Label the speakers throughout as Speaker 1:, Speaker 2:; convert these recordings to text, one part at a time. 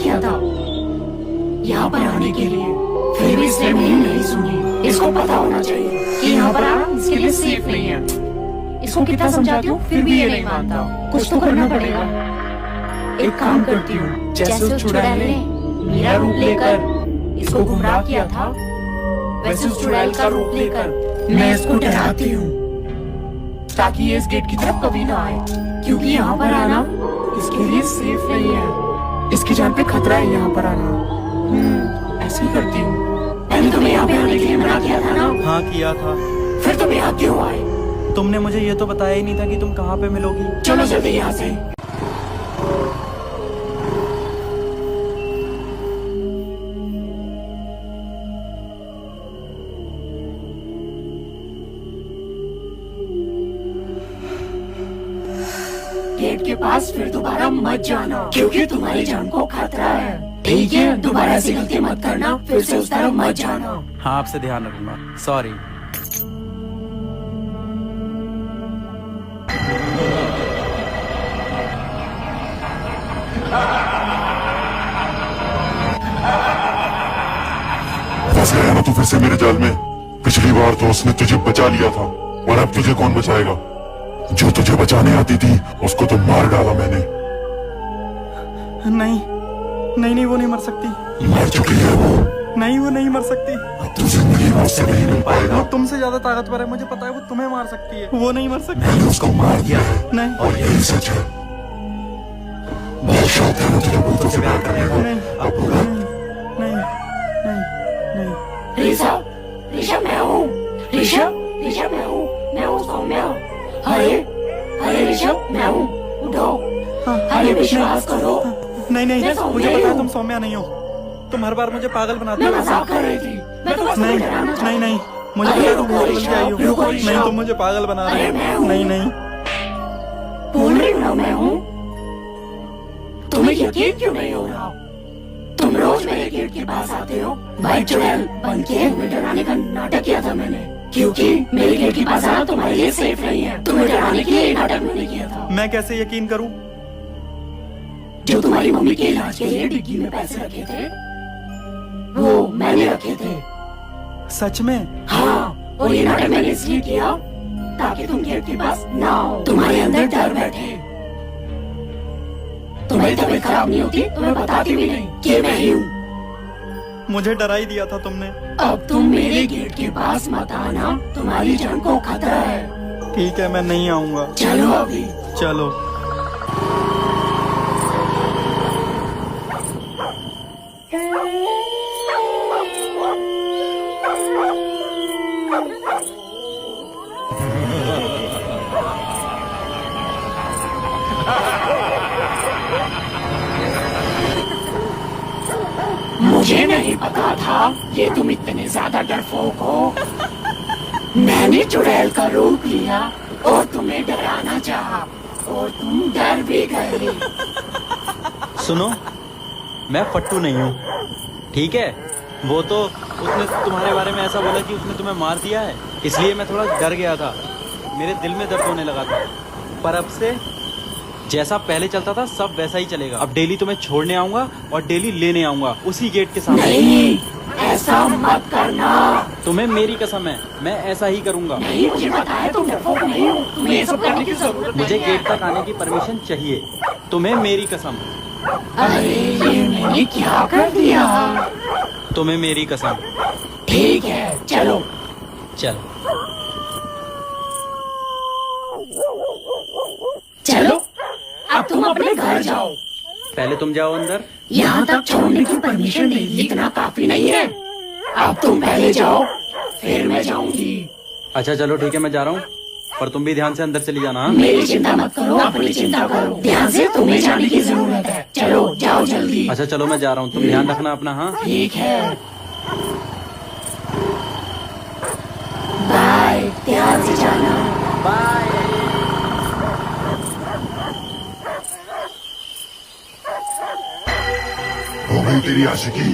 Speaker 1: किया था यहाँ पर आने के लिए, फिर भी इसने मेरी नहीं सुनी। इसको पता होना चाहिए कि यहाँ पर आना इसके लिए सेफ नहीं है। इसको कितना समझाती हूँ फिर भी ये नहीं मानता। कुछ तो करना पड़ेगा। एक काम करती हूँ, जैसे उस चुड़ैल ने मेरा रूप लेकर इसको गुमराह किया था, वैसे उस चुड़ैल का रूप लेकर मैं इसको डराती हूँ, ताकि ये इस गेट की तरफ कभी ना आए, क्योंकि यहाँ पर आना इसके लिए सेफ नहीं है। इसकी जान पे खतरा है यहाँ पर आना। ऐसे ही करती हूँ। मैंने तुम्हें यहाँ पे आने के लिए मना किया था ना?
Speaker 2: हाँ किया था।
Speaker 1: फिर तुम यहाँ क्यों आए?
Speaker 2: तुमने मुझे ये तो बताया ही नहीं था कि तुम कहाँ पे मिलोगी।
Speaker 1: चलो जल्दी यहाँ से। गेट के पास फिर दोबारा मत जाना, क्योंकि तुम्हारी जान को खतरा है। ठीक है, दोबारा ऐसी गलती मत करना, फिर से उस तरफ मत जाना।
Speaker 2: हाँ, आपसे ध्यान रखूंगा। सॉरी।
Speaker 3: फंस गया ना तू फिर से मेरे जाल में। पिछली बार तो उसने तुझे बचा लिया था, और अब तुझे कौन बचाएगा? जो तुझे बचाने आती थी उसको तो मार डाला मैंने।
Speaker 2: नहीं नहीं नहीं, वो नहीं मर सकती।
Speaker 3: मर चुकी है वो।
Speaker 2: नहीं, वो नहीं मर सकती।
Speaker 3: अब तू जिंदगी में उससे नहीं मिल पाएगा।
Speaker 2: वो तुमसे ज्यादा ताकतवर है, मुझे पता है। वो तुम्हें मार सकती है, वो नहीं मर सकती।
Speaker 3: मैंने उसको मार दिया है।
Speaker 2: नहीं,
Speaker 3: और यही सच है। बहुत शौक था ना तुझे भूतों से प्यार करने को।
Speaker 2: नहीं,
Speaker 3: अब पूरा
Speaker 2: नहीं नहीं नहीं।
Speaker 1: ऋषभ मैं हूँ। ऋषभ मैं हूँ सौम्या। अरे ऋषभ मैं हूँ, उठो। अरे विश्वास करो।
Speaker 2: नहीं, मुझे पता है तुम सौम्या नहीं हो। तुम हर बार मुझे पागल बनाते हो।
Speaker 1: मैं मजाक कर रही थी। मैं तो बस तुम्हें डराना चाहती हूँ।
Speaker 2: नहीं, मुझे पता है तुम पागल के आई हो। नहीं, तुम मुझे पागल बना रहे हो। नहीं।
Speaker 1: बोल रही हूँ ना मैं हूँ। तुम्हें यकीन क्यों नहीं हो रहा? तुम रोज मेरे गेट के पास आते हो, भाई चुड़ैल बन के तुम्हें डराने का नाटक किया था मैंने, क्योंकि मेरे गेट के पास आना तुम्हारे लिए सेफ नहीं है। तुम्हें डराने के लिए नाटक मैंने किया था।
Speaker 2: मैं कैसे यकीन करूं?
Speaker 1: जो तुम्हारी मम्मी के इलाज के लिए डिग्गी में पैसे रखे थे, वो मैंने रखे थे।
Speaker 2: सच में?
Speaker 1: हाँ, और ये नाटक मैंने इसलिए किया ताकि तुम गेट के पास ना हो, तुम्हारे अंदर डर बैठे। तुम्हारी तबीयत खराब नहीं होती तो मैं बताती भी नहीं कि मैं ही हूँ।
Speaker 2: मुझे डरा ही दिया था तुमने।
Speaker 1: अब तुम मेरे गेट के पास मत आना, तुम्हारी जान को खतरा है।
Speaker 2: ठीक है, मैं नहीं आऊंगा।
Speaker 1: चलो अभी।
Speaker 2: चलो।
Speaker 1: मुझे नहीं पता था ये तुम इतने ज्यादा डरपोक हो। मैंने चुड़ैल का रूप लिया और तुम्हें डराना चाहा, और तुम डर भी गए।
Speaker 2: सुनो, मैं फट्टू नहीं हूँ, ठीक है? वो तो उसने तुम्हारे बारे में ऐसा बोला कि उसने तुम्हें मार दिया है, इसलिए मैं थोड़ा डर गया था। मेरे दिल में दर्द होने लगा था। पर अब से जैसा पहले चलता था सब वैसा ही चलेगा। अब डेली तुम्हें छोड़ने आऊंगा और डेली लेने आऊंगा उसी गेट के सामने।
Speaker 1: नहीं, ऐसा मत करना।
Speaker 2: तुम्हें मेरी कसम है, मैं ऐसा ही करूंगा।
Speaker 1: नहीं, मुझे पता है तुम डरपोक नहीं हो, तुम्हें ये सब करने की जरूरत
Speaker 2: मुझे
Speaker 1: नहीं है।
Speaker 2: गेट तक आने की परमिशन चाहिए, तुम्हें मेरी कसम।
Speaker 1: अरे ये मैंने क्या कर दिया?
Speaker 2: तुम्हें मेरी कसम।
Speaker 1: ठीक है, चलो। चलो, अब तुम अपने घर जाओ।
Speaker 2: पहले तुम जाओ अंदर।
Speaker 1: यहाँ तक छोड़ने की परमिशन दे दी, इतना काफी नहीं है? अब तुम पहले जाओ, फिर मैं जाऊंगी।
Speaker 2: अच्छा चलो ठीक है, मैं जा रहा हूँ, पर तुम भी ध्यान से अंदर चली जाना। हाँ?
Speaker 1: मेरी चिंता मत करो, अपनी चिंता करो। ध्यान से, तुम्हें जाने की जरूरत है। चलो जाओ जल्दी।
Speaker 2: अच्छा चलो, मैं जा रहा हूँ, तुम ध्यान रखना अपना। हाँ
Speaker 1: ठीक है, बाय। ध्यान से जाना।
Speaker 2: बाय।
Speaker 3: हो गई तेरी आशिकी।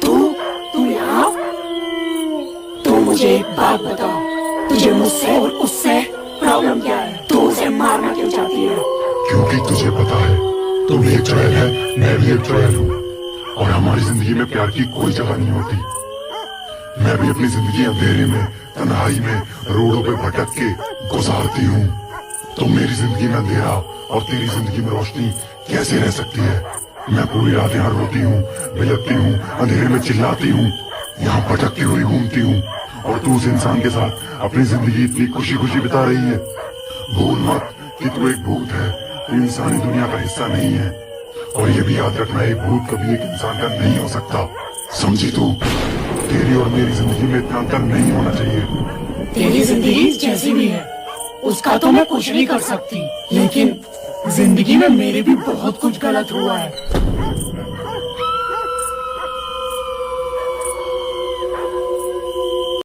Speaker 1: तू यहाँ? तू मुझे एक बात बता, तुझे मुझसे और उससे प्रॉब्लम क्या है? तू उसे मारना क्यों चाहती है?
Speaker 3: क्योंकि तुझे पता है तुम एक चुड़ैल है, मैं भी एक चुड़ैल हूँ। और हमारी जिंदगी में प्यार की कोई जगह नहीं होती। मैं भी अपनी जिंदगी अंधेरे में, तन्हाई में, रोडों पे भटक के गुजारती हूँ। तो मेरी जिंदगी में अंधेरा और तेरी जिंदगी में रोशनी कैसे रह सकती है? मैं पूरी रात यहाँ रोती हूँ, बिलखती हूँ, अंधेरे में चिल्लाती हूँ, यहाँ भटकती हुई घूमती हूँ, और तू उस इंसान के साथ अपनी जिंदगी इतनी खुशी खुशी बिता रही है। भूल मत कि तू एक भूत है, तू इंसानी दुनिया का हिस्सा नहीं है। और ये भी याद रखना, एक भूत कभी एक इंसान का नहीं हो सकता, समझी तू? तेरी और मेरी जिंदगी में इतना अंतर नहीं होना चाहिए।
Speaker 1: तेरी जिंदगी जैसी भी है उसका तो मैं कुछ नहीं कर सकती, लेकिन जिंदगी में मेरे भी बहुत कुछ गलत हुआ है।